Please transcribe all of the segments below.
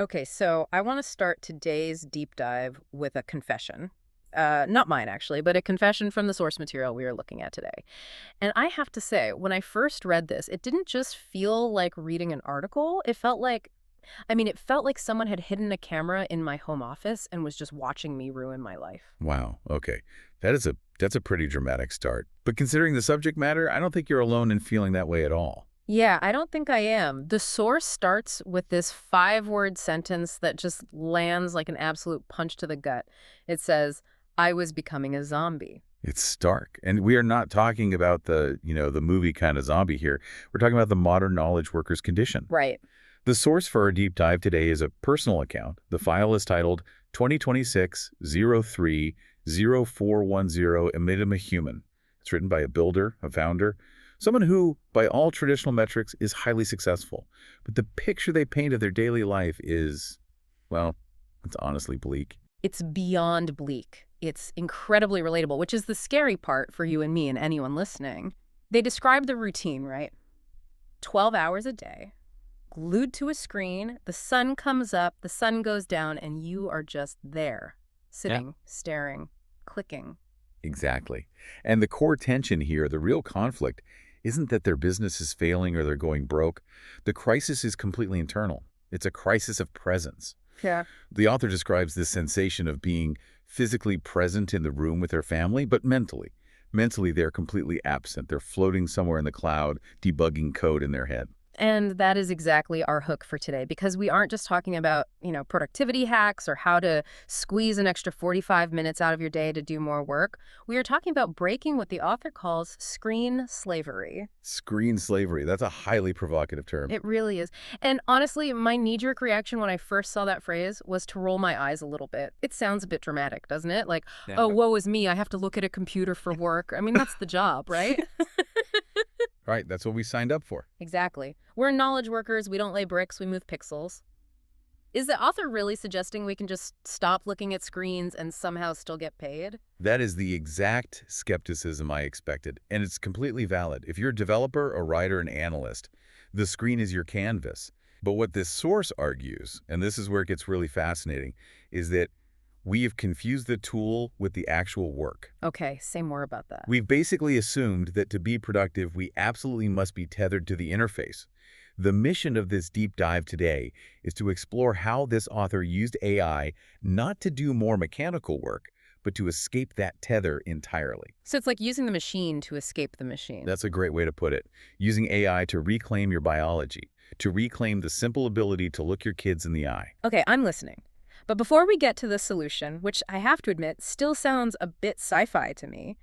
Okay, so I want to start today's deep dive with a confession. Not mine, actually, but a confession from the source material we are looking at today. And I have to say, when I first read this, it didn't just feel like reading an article. It felt like someone had hidden a camera in my home office and was just watching me ruin my life. Wow. Okay. That's a pretty dramatic start. But considering the subject matter, I don't think you're alone in feeling that way at all. Yeah, I don't think I am. The source starts with this five-word sentence that just lands like an absolute punch to the gut. It says, I was becoming a zombie. It's stark. And we are not talking about the movie kind of zombie here. We're talking about the modern knowledge worker's condition. Right. The source for our deep dive today is a personal account. The file is titled 2026-03-0410 Enigma Human. It's written by a builder, a founder, someone who, by all traditional metrics, is highly successful. But the picture they paint of their daily life is, well, it's honestly bleak. It's beyond bleak. It's incredibly relatable, which is the scary part for you and me and anyone listening. They describe the routine, right? 12 hours a day, glued to a screen, the sun comes up, the sun goes down, and you are just there, sitting, staring, clicking. Exactly. And the core tension here, the real conflict, isn't that their business is failing or they're going broke. The crisis is completely internal. It's a crisis of presence. Yeah. The author describes this sensation of being physically present in the room with their family, but mentally. Mentally, they're completely absent. They're floating somewhere in the cloud, debugging code in their head. And that is exactly our hook for today, because we aren't just talking about, productivity hacks or how to squeeze an extra 45 minutes out of your day to do more work. We are talking about breaking what the author calls screen slavery. Screen slavery. That's a highly provocative term. It really is. And honestly, my knee-jerk reaction when I first saw that phrase was to roll my eyes a little bit. It sounds a bit dramatic, doesn't it? Like, Yeah. oh, woe is me, I have to look at a computer for work. I mean, that's the job, right? Right, that's what we signed up for. Exactly. We're knowledge workers. We don't lay bricks. We move pixels. Is the author really suggesting we can just stop looking at screens and somehow still get paid? That is the exact skepticism I expected, and it's completely valid. If you're a developer, a writer, an analyst, the screen is your canvas. But what this source argues, and this is where it gets really fascinating, is that we have confused the tool with the actual work. Okay, say more about that. We've basically assumed that to be productive, we absolutely must be tethered to the interface. The mission of this deep dive today is to explore how this author used AI not to do more mechanical work, but to escape that tether entirely. So it's like using the machine to escape the machine. That's a great way to put it. Using AI to reclaim your biology, to reclaim the simple ability to look your kids in the eye. Okay, I'm listening. But before we get to the solution, which I have to admit still sounds a bit sci-fi to me,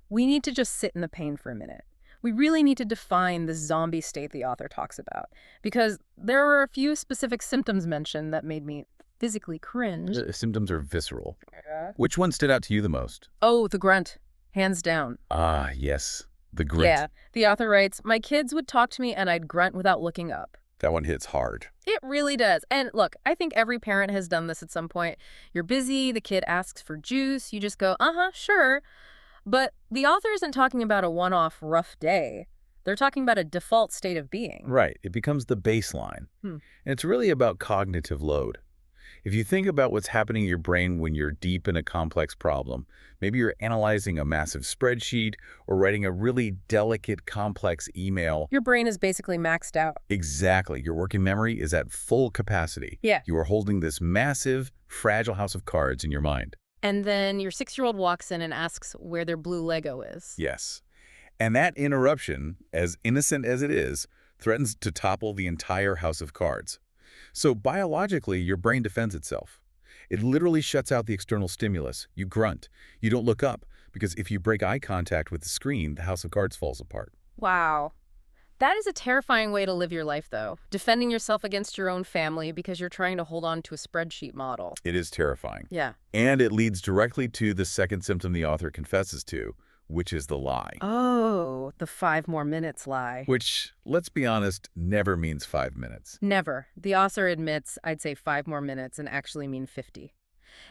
we need to just sit in the pain for a minute. We really need to define the zombie state the author talks about, because there were a few specific symptoms mentioned that made me physically cringe. The symptoms are visceral. Yeah. Which one stood out to you the most? Oh, the grunt. Hands down. Ah, yes, the grit. Yeah. The author writes, my kids would talk to me and I'd grunt without looking up. That one hits hard. It really does. And look, I think every parent has done this at some point. You're busy, the kid asks for juice, you just go, sure. But the author isn't talking about a one-off rough day. They're talking about a default state of being. Right. It becomes the baseline. Hmm. And it's really about cognitive load. If you think about what's happening in your brain when you're deep in a complex problem, maybe you're analyzing a massive spreadsheet or writing a really delicate, complex email. Your brain is basically maxed out. Exactly. Your working memory is at full capacity. Yeah. You are holding this massive, fragile house of cards in your mind. And then your 6-year-old walks in and asks where their blue Lego is. Yes. And that interruption, as innocent as it is, threatens to topple the entire house of cards. So biologically, your brain defends itself. It literally shuts out the external stimulus. You grunt. You don't look up, because if you break eye contact with the screen, the house of cards falls apart. Wow. That is a terrifying way to live your life, though. Defending yourself against your own family because you're trying to hold on to a spreadsheet model. It is terrifying. Yeah. And it leads directly to the second symptom the author confesses to, which is the lie. Oh, the 5 more minutes lie. Which, let's be honest, never means 5 minutes. Never. The author admits I'd say 5 more minutes and actually mean 50.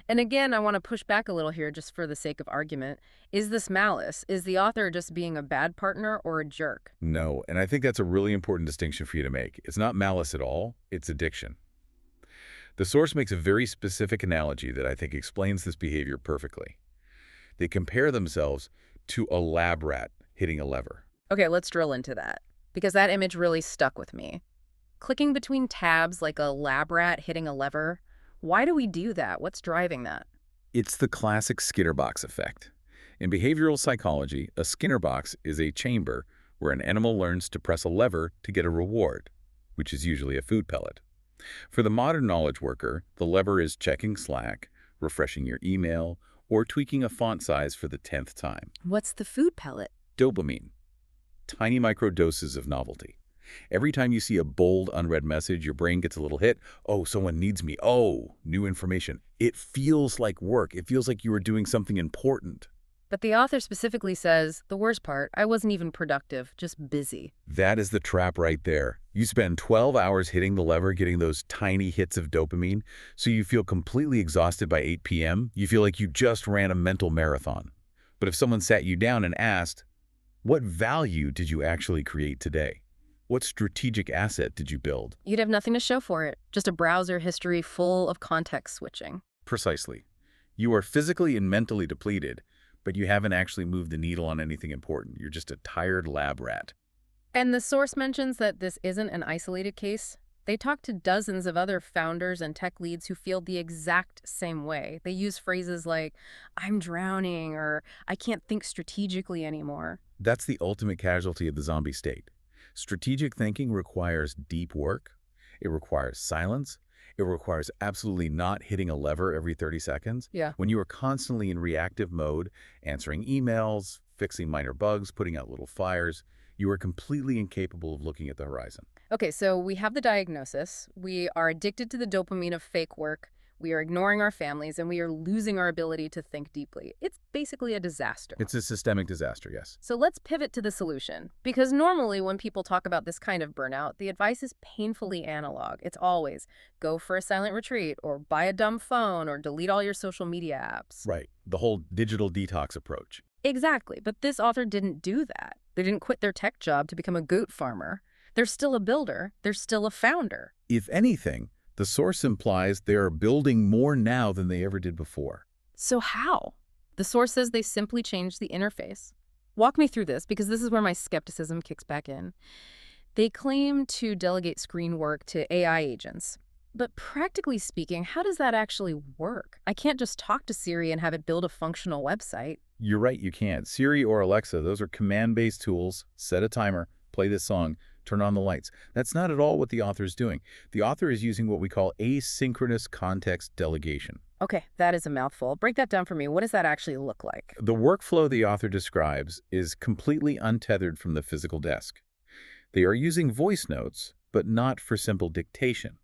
And again, I want to push back a little here just for the sake of argument. Is this malice? Is the author just being a bad partner or a jerk? No, and I think that's a really important distinction for you to make. It's not malice at all, it's addiction. The source makes a very specific analogy that I think explains this behavior perfectly. They compare themselves to a lab rat hitting a lever. Okay, let's drill into that, because that image really stuck with me. Clicking between tabs like a lab rat hitting a lever, why do we do that? What's driving that? It's the classic Skinner box effect. In behavioral psychology, a Skinner box is a chamber where an animal learns to press a lever to get a reward, which is usually a food pellet. For the modern knowledge worker, the lever is checking Slack, refreshing your email, or tweaking a font size for the 10th time. What's the food pellet? Dopamine. Tiny microdoses of novelty. Every time you see a bold, unread message, your brain gets a little hit. Oh, someone needs me. Oh, new information. It feels like work. It feels like you are doing something important. But the author specifically says, the worst part, I wasn't even productive, just busy. That is the trap right there. You spend 12 hours hitting the lever, getting those tiny hits of dopamine, so you feel completely exhausted by 8 p.m. You feel like you just ran a mental marathon. But if someone sat you down and asked, what value did you actually create today? What strategic asset did you build? You'd have nothing to show for it, just a browser history full of context switching. Precisely. You are physically and mentally depleted, but you haven't actually moved the needle on anything important. You're just a tired lab rat. And the source mentions that this isn't an isolated case. They talk to dozens of other founders and tech leads who feel the exact same way. They use phrases like, I'm drowning, or I can't think strategically anymore. That's the ultimate casualty of the zombie state. Strategic thinking requires deep work. It requires silence. It requires absolutely not hitting a lever every 30 seconds. Yeah. When you are constantly in reactive mode, answering emails, fixing minor bugs, putting out little fires, you are completely incapable of looking at the horizon. Okay, so we have the diagnosis. We are addicted to the dopamine of fake work. We are ignoring our families, and we are losing our ability to think deeply. It's basically a disaster. It's a systemic disaster, yes. So let's pivot to the solution. Because normally when people talk about this kind of burnout, the advice is painfully analog. It's always go for a silent retreat, or buy a dumb phone, or delete all your social media apps. Right. The whole digital detox approach. Exactly. But this author didn't do that. They didn't quit their tech job to become a goat farmer. They're still a builder. They're still a founder. If anything, the source implies they are building more now than they ever did before. So how? The source says they simply changed the interface. Walk me through this, because this is where my skepticism kicks back in. They claim to delegate screen work to AI agents. But practically speaking, how does that actually work? I can't just talk to Siri and have it build a functional website. You're right, you can't. Siri or Alexa, those are command-based tools. Set a timer, play this song, turn on the lights. That's not at all what the author is doing. The author is using what we call asynchronous context delegation. Okay, that is a mouthful. Break that down for me. What does that actually look like? The workflow the author describes is completely untethered from the physical desk. They are using voice notes, but not for simple dictation.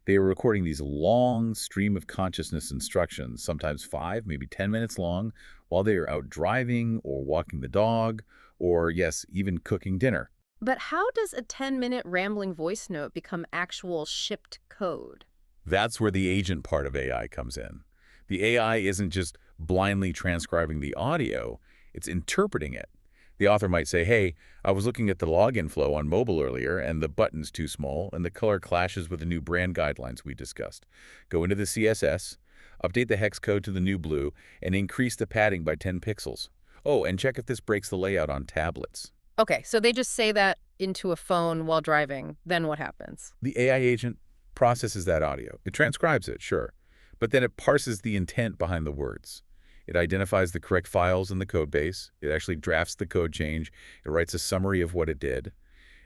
They are recording these long stream of consciousness instructions, sometimes 5, maybe 10 minutes long, while they are out driving or walking the dog, or yes, even cooking dinner. But how does a 10-minute rambling voice note become actual shipped code? That's where the agent part of AI comes in. The AI isn't just blindly transcribing the audio, it's interpreting it. The author might say, hey, I was looking at the login flow on mobile earlier, and the button's too small, and the color clashes with the new brand guidelines we discussed. Go into the CSS, update the hex code to the new blue, and increase the padding by 10 pixels. Oh, and check if this breaks the layout on tablets. Okay, so they just say that into a phone while driving. Then what happens? The AI agent processes that audio. It transcribes it, sure, but then it parses the intent behind the words. It identifies the correct files in the code base. It actually drafts the code change. It writes a summary of what it did,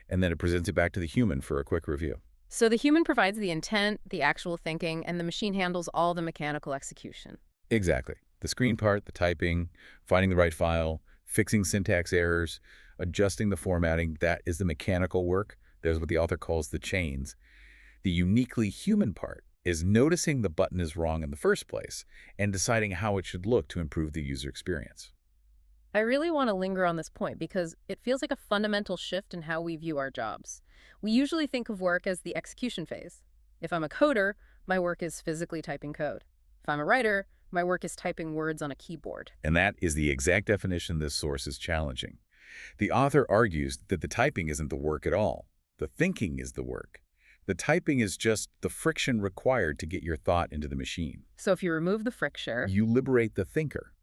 and then it presents it back to the human for a quick review. So the human provides the intent, the actual thinking, and the machine handles all the mechanical execution. Exactly. The screen part, the typing, finding the right file, fixing syntax errors, adjusting the formatting, that is the mechanical work. There's what the author calls the chains. The uniquely human part is noticing the button is wrong in the first place and deciding how it should look to improve the user experience. I really want to linger on this point because it feels like a fundamental shift in how we view our jobs. We usually think of work as the execution phase. If I'm a coder, my work is physically typing code. If I'm a writer, my work is typing words on a keyboard. And that is the exact definition this source is challenging. The author argues that the typing isn't the work at all. The thinking is the work. The typing is just the friction required to get your thought into the machine. So if you remove the friction, You liberate the thinker.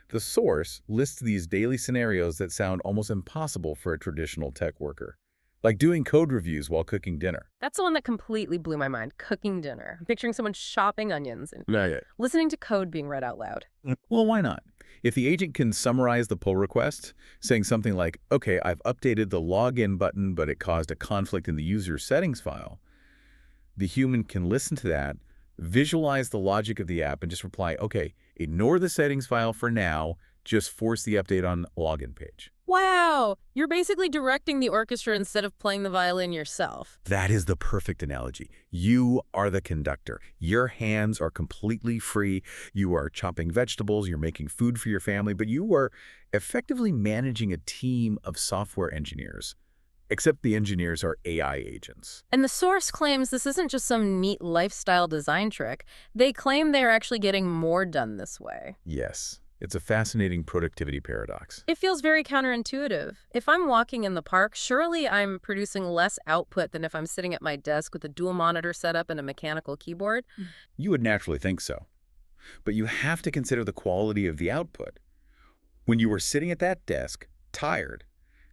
The source lists these daily scenarios that sound almost impossible for a traditional tech worker, like doing code reviews while cooking dinner. that's the one that completely blew my mind. Cooking dinner. I'm picturing someone chopping onions and Yeah, yeah. listening to code being read out loud. Well, why not? If the agent can summarize the pull request, saying something like, okay, I've updated the login button, but it caused a conflict in the user settings file, the human can listen to that, visualize the logic of the app, and just reply, okay, ignore the settings file for now, just force the update on login page. Wow! You're basically directing the orchestra instead of playing the violin yourself. That is the perfect analogy. You are the conductor. Your hands are completely free. You are chopping vegetables, you're making food for your family, but you are effectively managing a team of software engineers. Except the engineers are AI agents. And the source claims this isn't just some neat lifestyle design trick. They claim they're actually getting more done this way. Yes, it's a fascinating productivity paradox. It feels very counterintuitive. If I'm walking in the park, surely I'm producing less output than if I'm sitting at my desk with a dual monitor setup and a mechanical keyboard. You would naturally think so. But you have to consider the quality of the output. When you were sitting at that desk, tired,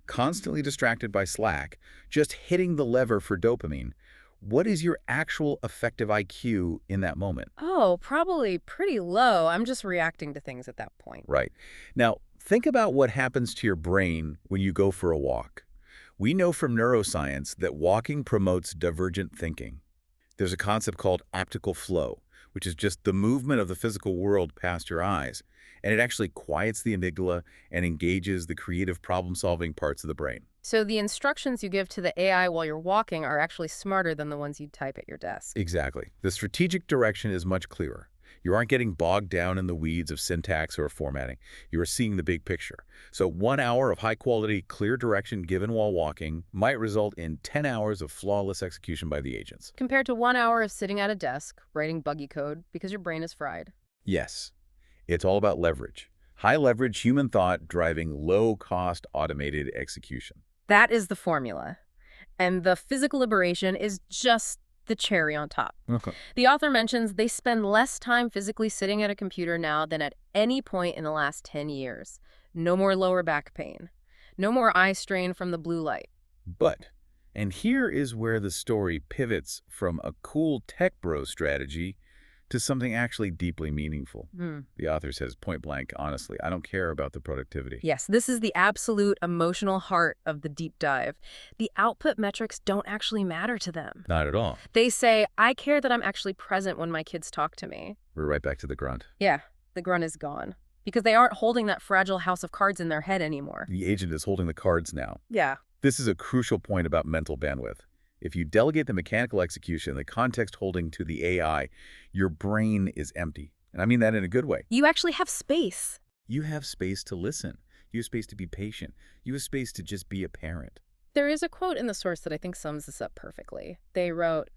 constantly distracted by Slack, just hitting the lever for dopamine, what is your actual effective IQ in that moment? Oh, probably pretty low. I'm just reacting to things at that point. Right. Now, think about what happens to your brain when you go for a walk. We know from neuroscience that walking promotes divergent thinking. There's a concept called optical flow, which is just the movement of the physical world past your eyes, and it actually quiets the amygdala and engages the creative problem-solving parts of the brain. So the instructions you give to the AI while you're walking are actually smarter than the ones you type at your desk. Exactly. The strategic direction is much clearer. You aren't getting bogged down in the weeds of syntax or formatting. You are seeing the big picture. So 1 hour of high-quality, clear direction given while walking might result in 10 hours of flawless execution by the agents. Compared to 1 hour of sitting at a desk, writing buggy code because your brain is fried. Yes, it's all about leverage. High-leverage human thought driving low-cost automated execution. That is the formula. And the physical liberation is just the cherry on top. Okay. The author mentions they spend less time physically sitting at a computer now than at any point in the last 10 years. No more lower back pain. No more eye strain from the blue light. But, and here is where the story pivots from a cool tech bro strategy to something actually deeply meaningful. The author says point blank, honestly, I don't care about the productivity. Yes, this is the absolute emotional heart of the deep dive. The output metrics don't actually matter to them. Not at all. They say, I care that I'm actually present when my kids talk to me. We're right back to the grunt. Yeah, the grunt is gone. Because they aren't holding that fragile house of cards in their head anymore. The agent is holding the cards now. Yeah. This is a crucial point about mental bandwidth. If you delegate the mechanical execution, the context holding to the AI, your brain is empty. And I mean that in a good way. You actually have space. You have space to listen. You have space to be patient. You have space to just be a parent. There is a quote in the source that I think sums this up perfectly. They wrote,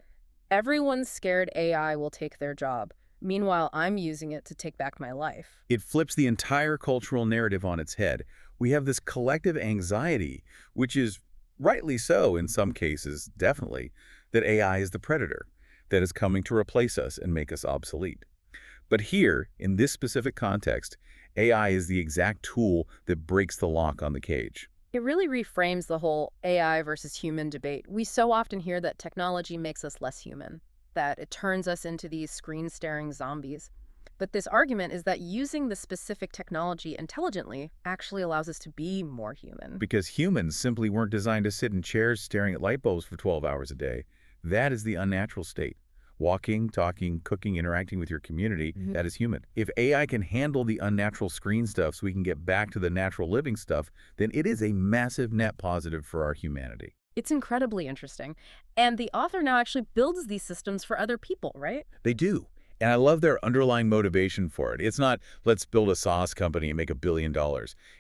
"Everyone's scared AI will take their job. Meanwhile, I'm using it to take back my life." It flips the entire cultural narrative on its head. We have this collective anxiety, which is rightly so in some cases, definitely, that AI is the predator that is coming to replace us and make us obsolete. But here, in this specific context, AI is the exact tool that breaks the lock on the cage. It really reframes the whole AI versus human debate. We so often hear that technology makes us less human, that it turns us into these screen-staring zombies. But this argument is that using the specific technology intelligently actually allows us to be more human. Because humans simply weren't designed to sit in chairs staring at light bulbs for 12 hours a day. That is the unnatural state. Walking, talking, cooking, interacting with your community, that is human. If AI can handle the unnatural screen stuff so we can get back to the natural living stuff, then it is a massive net positive for our humanity. It's incredibly interesting. And the author now actually builds these systems for other people, right? They do. And I love their underlying motivation for it. It's not, let's build a sauce company and make $1 billion.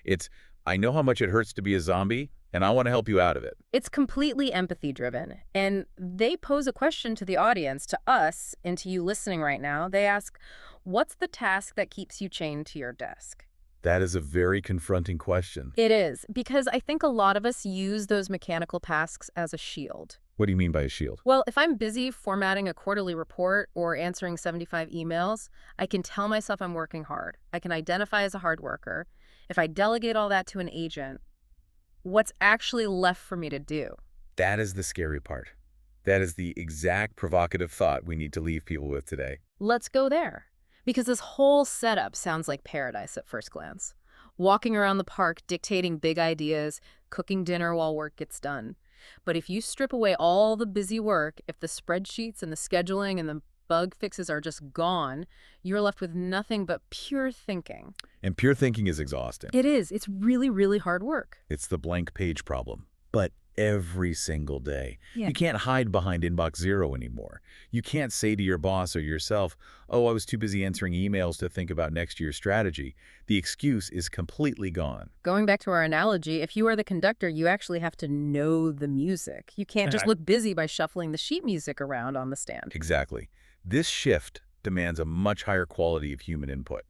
It's, I know how much it hurts to be a zombie, and I want to help you out of it. It's completely empathy-driven. And they pose a question to the audience, to us, and to you listening right now. They ask, what's the task that keeps you chained to your desk? That is a very confronting question. It is, because I think a lot of us use those mechanical tasks as a shield. What do you mean by a shield? Well, if I'm busy formatting a quarterly report or answering 75 emails, I can tell myself I'm working hard. I can identify as a hard worker. If I delegate all that to an agent, what's actually left for me to do? That is the scary part. That is the exact provocative thought we need to leave people with today. Let's go there. Because this whole setup sounds like paradise at first glance. Walking around the park, dictating big ideas, cooking dinner while work gets done. But if you strip away all the busy work, if the spreadsheets and the scheduling and the bug fixes are just gone, you're left with nothing but pure thinking. And pure thinking is exhausting. It is. It's really, really hard work. It's the blank page problem. But every single day. Yeah. You can't hide behind inbox zero anymore. You can't say to your boss or yourself, oh, I was too busy answering emails to think about next year's strategy. The excuse is completely gone. Going back to our analogy, if you are the conductor, you actually have to know the music. You can't just look busy by shuffling the sheet music around on the stand. Exactly. This shift demands a much higher quality of human input.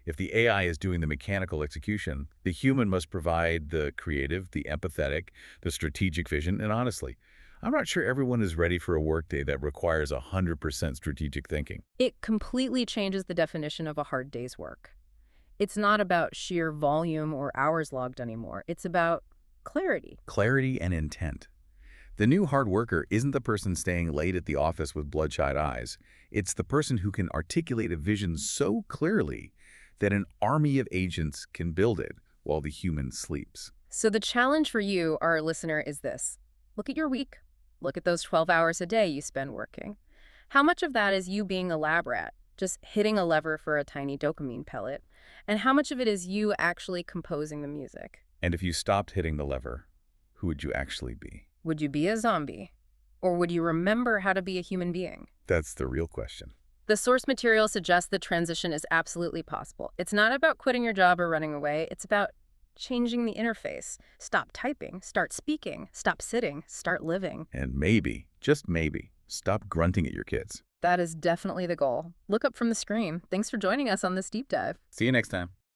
If the AI is doing the mechanical execution, the human must provide the creative, the empathetic, the strategic vision, and honestly, I'm not sure everyone is ready for a workday that requires 100% strategic thinking. It completely changes the definition of a hard day's work. It's not about sheer volume or hours logged anymore. It's about clarity. Clarity and intent. The new hard worker isn't the person staying late at the office with bloodshot eyes. It's the person who can articulate a vision so clearly that an army of agents can build it while the human sleeps. So the challenge for you, our listener, is this. Look at your week. Look at those 12 hours a day you spend working. How much of that is you being a lab rat, just hitting a lever for a tiny dopamine pellet? And how much of it is you actually composing the music? And if you stopped hitting the lever, who would you actually be? Would you be a zombie? Or would you remember how to be a human being? That's the real question. The source material suggests the transition is absolutely possible. It's not about quitting your job or running away. It's about changing the interface. Stop typing, start speaking, stop sitting, start living. And maybe, just maybe, stop grunting at your kids. That is definitely the goal. Look up from the screen. Thanks for joining us on this deep dive. See you next time.